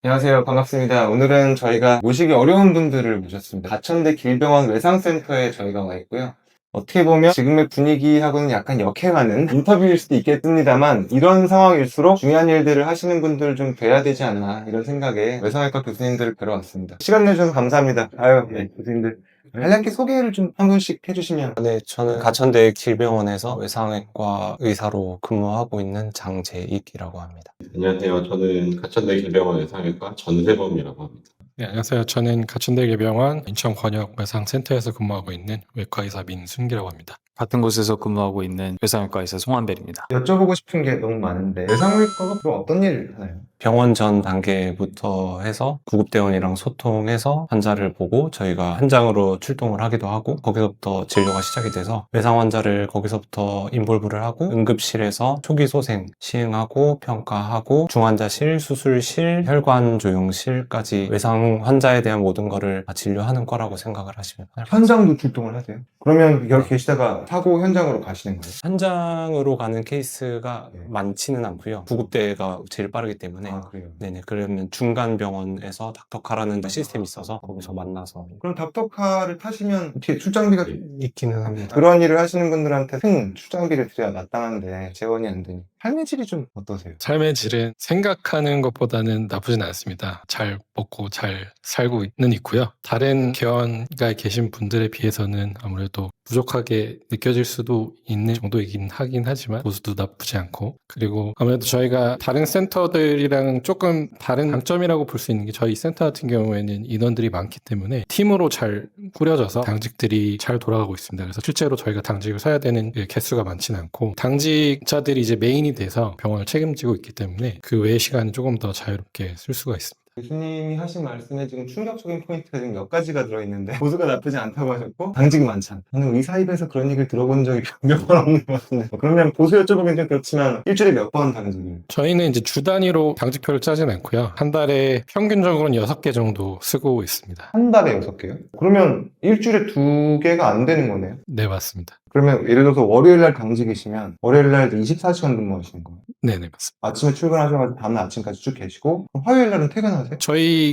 안녕하세요. 반갑습니다. 오늘은 저희가 모시기 어려운 분들을 모셨습니다. 가천대 길병원 외상센터에 저희가 와 있고요. 어떻게 보면 지금의 분위기하고는 약간 역행하는 인터뷰일 수도 있겠습니다만 이런 상황일수록 중요한 일들을 하시는 분들 좀 뵈야 되지 않나 이런 생각에 외상외과 교수님들을 뵈러 왔습니다. 시간 내주셔서 감사합니다. 네, 교수님들. 간략히 소개를 좀 한 분씩 해주시면. 네, 저는 가천대 길병원에서 외상외과 의사로 근무하고 있는 장재익이라고 합니다. 안녕하세요. 저는 가천대 길병원 외상외과 전세범이라고 합니다. 네, 안녕하세요. 저는 가천대병원 인천권역외상센터에서 근무하고 있는 외과의사 민순기라고 합니다. 같은 곳에서 근무하고 있는 외상외과 의사 송한벨입니다. 여쭤보고 싶은 게 너무 많은데 외상외과가 주로 어떤 일을 하나요? 병원 전 단계부터 해서 구급대원이랑 소통해서 환자를 보고 저희가 현장으로 출동을 하기도 하고 거기서부터 진료가 시작이 돼서 외상 환자를 거기서부터 인볼브를 하고 응급실에서 초기 소생 시행하고 평가하고 중환자실, 수술실, 혈관 조영실까지 외상 환자에 대한 모든 거를 다 진료하는 거라고 생각을 하시면 돼요. 현장도 출동을 하세요? 그러면 여기 계시다가 사고 현장으로 가시는 거예요? 현장으로 가는 케이스가 네. 많지는 않고요. 구급대가 제일 빠르기 때문에. 아, 그래요? 네네. 그러면 중간 병원에서 닥터카라는 시스템이 있어서 거기서 만나서 그럼 닥터카를 타시면 뒤에 출장비가 있기는 합니다. 그런 일을 하시는 분들한테 큰 출장비를 드려야 마땅한데 재원이 안 되니 삶의 질이 좀 어떠세요? 삶의 질은 생각하는 것보다는 나쁘진 않습니다. 잘 먹고 잘 살고는 있고요. 다른 개원가에 계신 분들에 비해서는 아무래도 부족하게 느껴질 수도 있는 정도이긴 하긴 하지만 모두도 나쁘지 않고, 그리고 아무래도 저희가 다른 센터들이랑 조금 다른 장점이라고 볼 수 있는 게 저희 센터 같은 경우에는 인원들이 많기 때문에 팀으로 잘 꾸려져서 당직들이 잘 돌아가고 있습니다. 그래서 실제로 저희가 당직을 서야 되는 개수가 많지는 않고 당직자들이 이제 메인이 돼서 병원을 책임지고 있기 때문에 그 외의 시간은 조금 더 자유롭게 쓸 수가 있습니다. 교수님이 하신 말씀에 지금 충격적인 포인트가 지금 몇 가지가 들어있는데 보수가 나쁘지 않다고 하셨고 당직이 많잖아. 저는 의사 입에서 그런 얘기를 들어본 적이 몇 번 없는 것 같은데 그러면 보수 여쭤보긴 좀 그렇지만 일주일에 몇 번 당직을? 저희는 이제 주 단위로 당직표를 짜진 않고요. 한 달에 평균적으로는 6개 정도 쓰고 있습니다. 한 달에 6개요? 그러면 일주일에 2개가 안 되는 거네요? 네, 맞습니다. 그러면 예를 들어서 월요일날 당직이시면 월요일날 24시간 근무하시는 거예요? 네네, 맞습니다. 아침에 출근하셔가지고 다음날 아침까지 쭉 계시고 그럼 화요일날은 퇴근하세요? 저희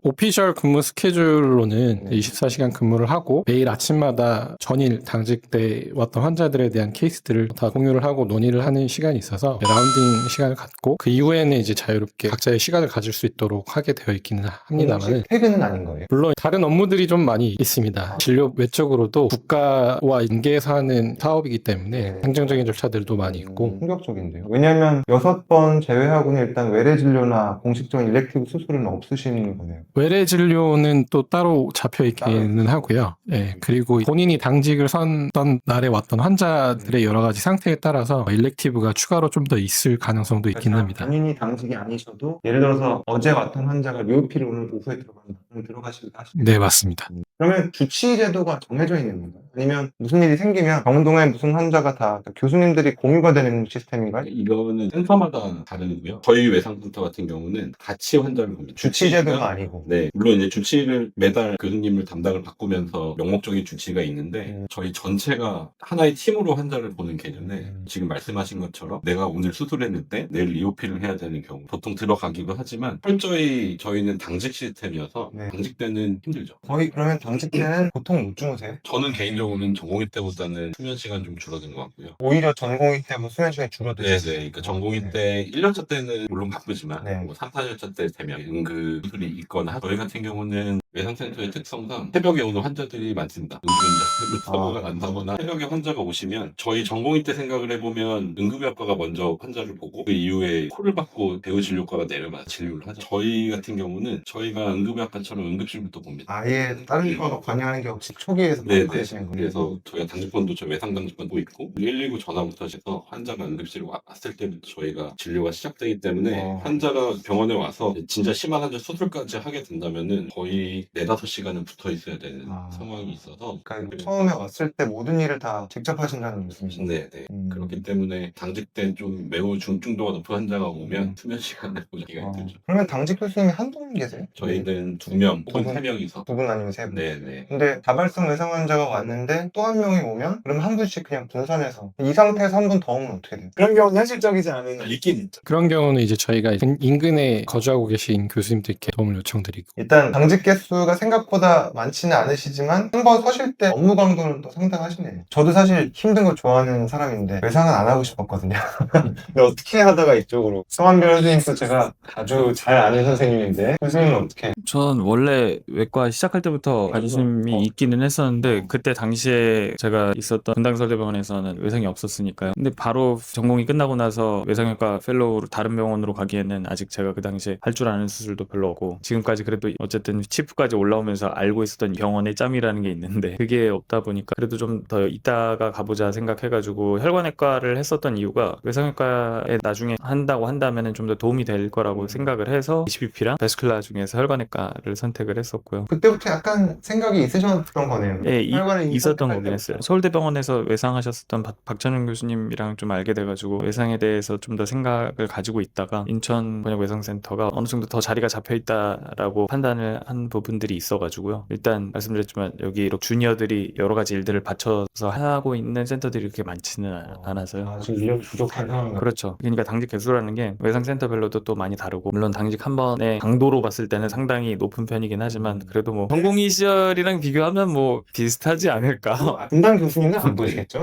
오피셜 근무 스케줄로는 네. 24시간 근무를 하고 매일 아침마다 전일 당직돼 왔던 환자들에 대한 케이스들을 다 공유를 하고 논의를 하는 시간이 있어서 라운딩 시간을 갖고 그 이후에는 이제 자유롭게 각자의 시간을 가질 수 있도록 하게 되어 있기는 합니다만 혹시 퇴근은 아닌 거예요? 물론 다른 업무들이 좀 많이 있습니다. 진료 외적으로도 국가와 연계해서 하는 사업이기 때문에 네. 행정적인 절차들도 많이 있고 충격적인데요. 왜냐하면 6번 제외하고는 일단 외래 진료나 공식적인 일렉티브 수술은 없으신 거네요. 외래 진료는 또 따로 잡혀 있기는 하고요. 예, 그리고 본인이 당직을 선던 날에 왔던 환자들의 여러 가지 상태에 따라서 일렉티브가 추가로 좀 더 있을 가능성도 있긴 합니다. 본인이 당직이 아니셔도 예를 들어서 어제 왔던 환자가 료피를 오늘 오후에 들어간다. 그럼 들어가시기도 하시죠. 네, 맞습니다. 그러면 주치 제도가 정해져 있는 건가요? 아니면 무슨 일이 생기면 병동에 무슨 환자가 다 교수님들이 공유가 되는 시스템인가요? 이거는 센터마다 다르고요. 저희 외상센터 같은 경우는 같이 환자를 봅니다. 주치 제도가 아니고. 네, 물론 이제 주치를 매달 교수님을 담당을 바꾸면서 명목적인 주치가 있는데 저희 전체가 하나의 팀으로 환자를 보는 개념에 지금 말씀하신 것처럼 내가 오늘 수술했는데 내일 리오피를 해야 되는 경우 보통 들어가기도 하지만 철저히 저희는 당직 시스템이어서 네. 당직 때는 힘들죠. 거의 그러면 당직 때는 보통 못 주무세요? 저는 개인적으로는 전공의 때보다는 수면 시간 좀 줄어든 것 같고요. 오히려 전공의 때뭐 수면 시간이 줄어드죠. 네네. 그러니까 전공의 때 1년차 때는 물론 바쁘지만 네. 뭐 3, 4년차 때 되면 응급 수술이 있거나 저희 같은 경우는 외상센터의 특성상 새벽에 오는 환자들이 많습니다. 응급환자들로 사고가 난다거나 새벽에 환자가 오시면 저희 전공의 때 생각을 해보면 응급의학과가 먼저 환자를 보고 그 이후에 콜을 받고 대우진료과가 내려가서 진료를 하죠. 저희 같은 경우는 저희가 응급의학과처럼 응급실부터 봅니다. 아예 다른 과가 관여하는 게 없이 초기에서 네네. 하시는 거예요. 그래서 저희가 당직권도 저 외상 당직권도 있고 119 전화부터 해서 환자가 응급실에 왔을 때부터 저희가 진료가 시작되기 때문에 환자가 병원에 와서 진짜 심한 환자 수술까지 하게 된다면은 거의 거의 4-5시간은 붙어 있어야 되는 아. 상황이 있어서 그러니까 처음에 왔을 때 모든 일을 다 직접 하신다는 말씀이신데. 네. 음. 그렇기 때문에 당직된 좀 매우 중증도가 높은 환자가 오면 수면 시간을 보기가 힘들죠. 그러면 당직 교수님이 한두 분 계세요? 저희는 2명 혹은 두 분? 3명이서 2분 아니면 3분? 네네. 근데 다발성 외상 환자가 왔는데 또 한 명이 오면 그럼 한 분씩 그냥 분산해서 이 상태에서 한 분 더 오면 어떻게 돼요? 그런 경우는 현실적이지 않은 있긴 있죠. 그런 경우는 이제 저희가 인근에 거주하고 계신 교수님들께 도움을 요청드리고 일단 당직 개수가 생각보다 많지는 않으시지만 한 번 서실 때 업무 강도는 또 상당하시네요. 저도 사실 힘든 거 좋아하는 사람인데 외상은 안 하고 싶었거든요. 근데 어떻게 하다가 이쪽으로 성한별 선생님도 제가 아주 잘 아는 선생님인데 교수님은 어떻게? 전 원래 외과 시작할 때부터 관심이 있기는 했었는데 그때 당시에 제가 있었던 분당서울대병원에서는 외상이 없었으니까요. 근데 바로 전공이 끝나고 나서 외상외과 펠로우로 다른 병원으로 가기에는 아직 제가 그 당시에 할 줄 아는 수술도 별로 없고 지금까지 그래도 어쨌든 치프까지 올라오면서 알고 있었던 병원의 짬이라는 게 있는데 그게 없다 보니까 그래도 좀 더 이따가 가보자 생각해가지고 혈관외과를 했었던 이유가 외상외과에 나중에 한다고 한다면 좀 더 도움이 될 거라고 생각을 해서 HBP랑 베스큘라 중에서 혈관외과를 선택을 했었고요. 그때부터 약간 생각이 있으셨던 거네요. 예, 혈관을 있었던 선택할 거긴 때부터. 했어요. 서울대병원에서 외상하셨었던 박찬용 교수님이랑 좀 알게 돼가지고 외상에 대해서 좀 더 생각을 가지고 있다가 인천 번역외상센터가 어느 정도 더 자리가 잡혀 있다라고 판단을 한 부분들이 있어가지고요. 일단 말씀드렸지만 여기 이렇게 주니어들이 여러 가지 일들을 받쳐서 하고 있는 센터들이 그렇게 많지는 않아서요. 아, 지금 인력이 부족한 상황인가요? 그렇죠. 그러니까 당직 개수라는 게 외상센터별로도 또 많이 다르고 물론 당직 한 번의 강도로 봤을 때는 상당히 높은 편이긴 하지만 그래도 뭐 전공의 시절이랑 비교하면 뭐 비슷하지 않을까. 분당 교수님은 안 보시겠죠?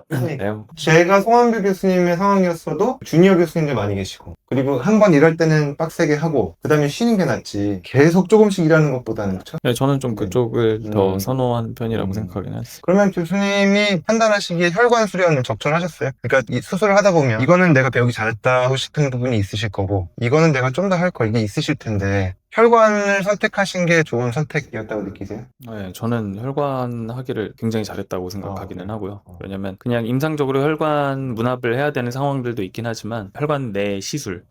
네, 제가 송한별 교수님의 상황이었어도 주니어 교수님들 많이 계시고 그리고 한 번 일할 때는 빡세게 하고 그 다음에 쉬는 게 낫지 계속 조금씩 일하는 것보다는 그렇죠? 네, 저는 좀 그쪽을 더 음. 선호하는 편이라고 생각하긴 했어요. 그러면 교수님이 판단하시기에 혈관 수련을 적절하셨어요? 그러니까 이 수술을 하다 보면 이거는 내가 배우기 잘했다 하고 싶은 부분이 있으실 거고 이거는 내가 좀 더 할 거 이게 있으실 텐데 혈관을 선택하신 게 좋은 선택이었다고 느끼세요? 네, 저는 혈관 하기를 굉장히 잘했다고 생각하기는 어. 하고요. 왜냐면 그냥 임상적으로 혈관 문합을 해야 되는 상황들도 있긴 하지만 혈관 내 시술,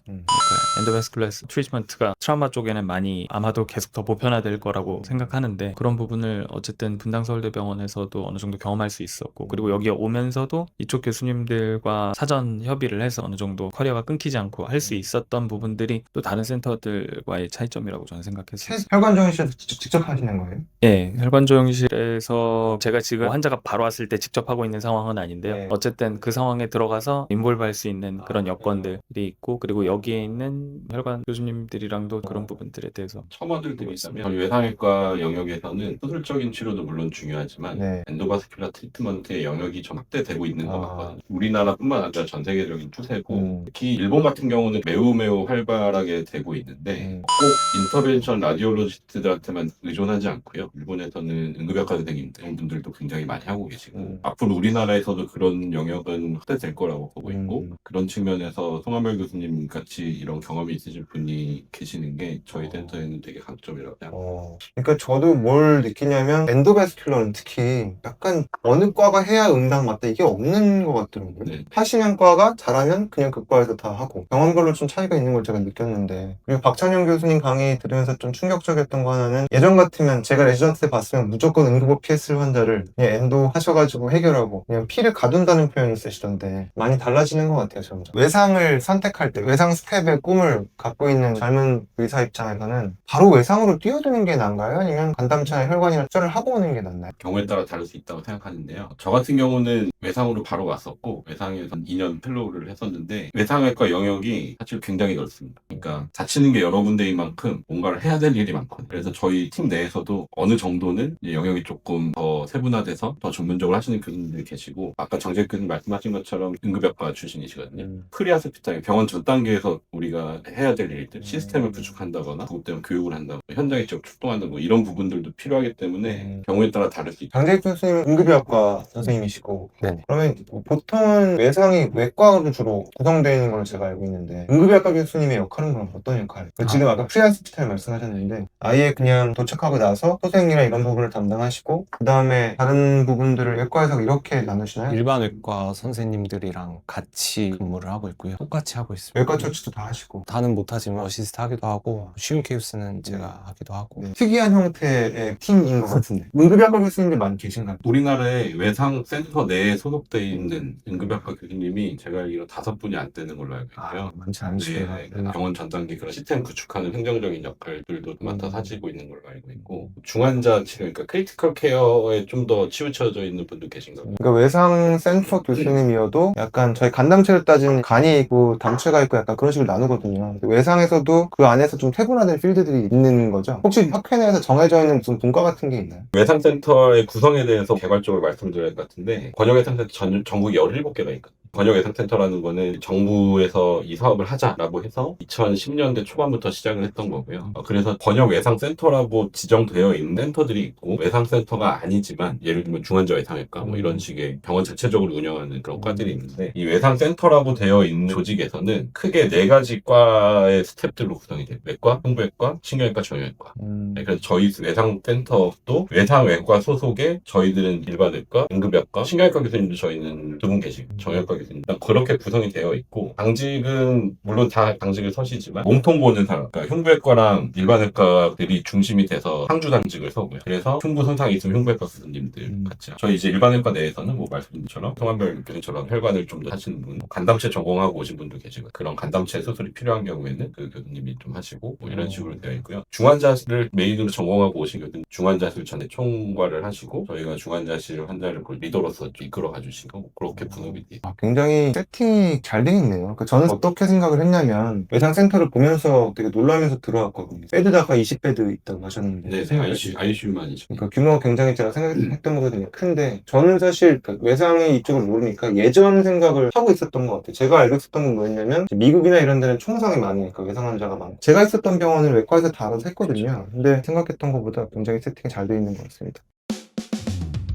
엔도베스큘러 트리트먼트가 트라우마 쪽에는 많이 아마도 계속 더 보편화될 거라고 생각하는데 그런 부분을 어쨌든 분당서울대병원에서도 어느 정도 경험할 수 있었고 그리고 여기에 오면서도 이쪽 교수님들과 사전 협의를 해서 어느 정도 커리어가 끊기지 않고 할 수 있었던 부분들이 또 다른 센터들과의 차이점이라고 저는 생각했어요. 혈관 정의실 직접 하시는 거예요? 예, 혈관조영실에서 제가 지금 환자가 바로 왔을 때 직접 하고 있는 상황은 아닌데요. 네. 어쨌든 그 상황에 들어가서 인볼브 할 수 있는 그런 여건들이 있고 그리고 여기에 있는 혈관 교수님들이랑도 그런 부분들에 대해서 첨언들이 있다면 저희 외상외과 영역에서는 수술적인 치료도 물론 중요하지만 네. 엔도바스큘라 트리트먼트의 영역이 좀 확대되고 있는 것 아. 같거든요. 우리나라뿐만 아니라 전 세계적인 추세고 특히 음. 일본 같은 경우는 매우 활발하게 되고 있는데 꼭 인터벤션 라디올로지스트들한테만 의존하지 않고요. 일본에서는 응급의학과 선생님들 이런 분들도 굉장히 많이 하고 계시고 앞으로 우리나라에서도 그런 영역은 확대될 거라고 보고 있고 그런 측면에서 송한별 교수님 같이 이런 경험이 있으신 분이 계시는 게 저희 센터에는 되게 강점이라고 생각합니다. 그러니까 저도 뭘 느끼냐면 엔도베스큘러는 특히 약간 어느 과가 해야 응당 맞다 이게 없는 것 같더라고요. 네. 하시는 과가 잘하면 그냥 그 과에서 다 하고 병원별로 좀 차이가 있는 걸 제가 느꼈는데 그리고 박찬영 교수님 강의 들으면서 좀 충격적이었던 거 하나는 예전 같으면 제가 레지던트 때 봤으면 무조건 응급호 PS 환자를 그냥 엔도 하셔가지고 해결하고 그냥 피를 가둔다는 표현을 쓰시던데 많이 달라지는 것 같아요 점점. 외상을 선택할 때 외상 스텝의 꿈을 갖고 있는 젊은 의사 입장에서는 바로 외상으로 뛰어드는 게 나은가요? 아니면 간담차나 혈관이나 수술을 하고 오는 게 낫나요? 경우에 따라 다를 수 있다고 생각하는데요. 저 같은 경우는 외상으로 바로 왔었고 외상에서 2년 펠로우를 했었는데 외상외과 영역이 사실 굉장히 넓습니다. 그러니까 다치는 게 여러 군데인 만큼 뭔가를 해야 될 일이 많거든요. 그래서 저희 팀 내에서도 어느 정도는 이제 영역이 조금 더 세분화돼서 더 전문적으로 하시는 교수님들이 계시고 아까 정재 교수님 말씀하신 것처럼 응급의학과 출신이시거든요. 프리하스피탈 병원 전 단계에서 우리가 해야 될 일들 시스템을 구축한다거나 구급대원 교육을 한다거나 현장에 직접 출동한다거나 뭐 이런 부분들도 필요하기 때문에 경우에 따라 다를 수 있죠. 장재익 교수님은 응급의학과 선생님이시고 네. 그러면 보통은 외상이 외과로 주로 구성되어 있는 걸로 제가 알고 있는데 응급의학과 교수님의 역할은 그럼 어떤 역할? 지금 아까 프리하스피탈 말씀하셨는데 아예 그냥 도착하고 나서 소생이나 이런 부분을 담당하시고 그 다음에 다른 부분들을 외과에서 이렇게 나누시나요? 일반 외과 선생님들이랑 같이 근무를 하고 있고요. 똑같이 하고 있습니다. 외과 처치도 다 하시고. 다는 못하지만 어시스트 하기도 하고 쉬운 케이스는 제가 하기도 하고 네. 특이한 형태의 팀인 것 같은데. 응급의학과 교수님들 많이 계신가요? 우리나라의 외상센터 내에 소속되어 있는 응급의학과 교수님이 제가 알기로 5분이 안 되는 걸로 알고 있고요. 많지 않으시네요. 네, 병원 전담기 그런 시스템 구축하는 행정적인 역할들도 맡아서 하시고 있는 걸로 알고 있고 중환자 치료, 그러니까 크리티컬 케어에 좀 더 치우쳐져 있는 분도 계신가요? 그러니까 외상센터 교수님이어도 약간 저희 간담체를 따지는 간이 있고 담체가 있고 약간 그런 식으로 나누거든요. 외상에서도 그 안에서 좀 태분화된 필드들이 있는 거죠. 혹시 학회 내에서 정해져 있는 무슨 분과 같은 게 있나요? 외상센터의 구성에 대해서 개괄적으로 말씀드려야 할 것 같은데 권역외상센터 전국에 17개가 있거든요. 권역외상센터라는 거는 정부에서 이 사업을 하자라고 해서 2010년대 초반부터 시작을 했던 거고요. 그래서 권역외상센터라고 지정되어 있는 센터들이 있고 외상센터가 아니지만 예를 들면 중환자 외상외과 뭐 이런 식의 병원 자체적으로 운영하는 그런 과들이 있는데 이 외상센터라고 되어 있는 조직에서는 크게 4가지 과의 스텝들로 구성이 돼요. 외과, 흉부외과, 신경외과, 정형외과. 네, 그래서 저희 외상센터도 외상외과 소속의 저희들은 일반외과, 응급의학과, 신경외과 교수님도 저희는 2분 계시고 정형외과 교수님 그렇게 구성이 되어 있고 당직은 물론 다 당직을 서시지만 몸통 보는 사람, 그러니까 흉부외과랑 일반외과들이 중심이 돼서 상주 당직을 서고요. 그래서 흉부 손상이 있으면 흉부외과 교수님들 같이 저희 이제 일반외과 내에서는 뭐 말씀드린 것처럼 성한별 교수님처럼 혈관을 좀 더 하시는 분, 간담체 전공하고 오신 분도 계시고 그런 간담체 수술이 필요한 경우에는 그 교수님이 좀 하시고 뭐 이런 식으로 되어 있고요. 중환자실을 메인으로 전공하고 오신 교수님 중환자실 전에 총괄을 하시고 저희가 중환자실 환자를 리더로서 이끌어 가주시고 그렇게 분업이 돼요. 굉장히 세팅이 잘 돼 있네요. 그러니까 저는 어떻게 생각을 했냐면 외상센터를 보면서 되게 놀라면서 들어왔거든요. 베드다가 20베드 있다고 하셨는데 네, ICU만이죠. 그러니까 규모가 굉장히 제가 생각했던 것보다 되게 큰데 저는 사실 외상의 이쪽을 모르니까 예전 생각을 하고 있었던 것 같아요. 제가 알고 있었던 건 뭐였냐면 미국이나 이런 데는 총상이 많으니까 외상 환자가 많고 제가 있었던 병원은 외과에서 다 알아서 했거든요. 근데 생각했던 것보다 굉장히 세팅이 잘 돼 있는 것 같습니다.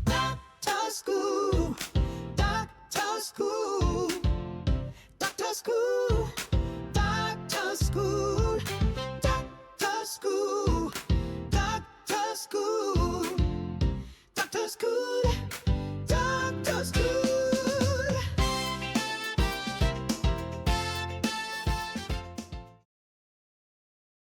Doctor school, doctor school, doctor school, doctor school, doctor school, doctor school, doctor school.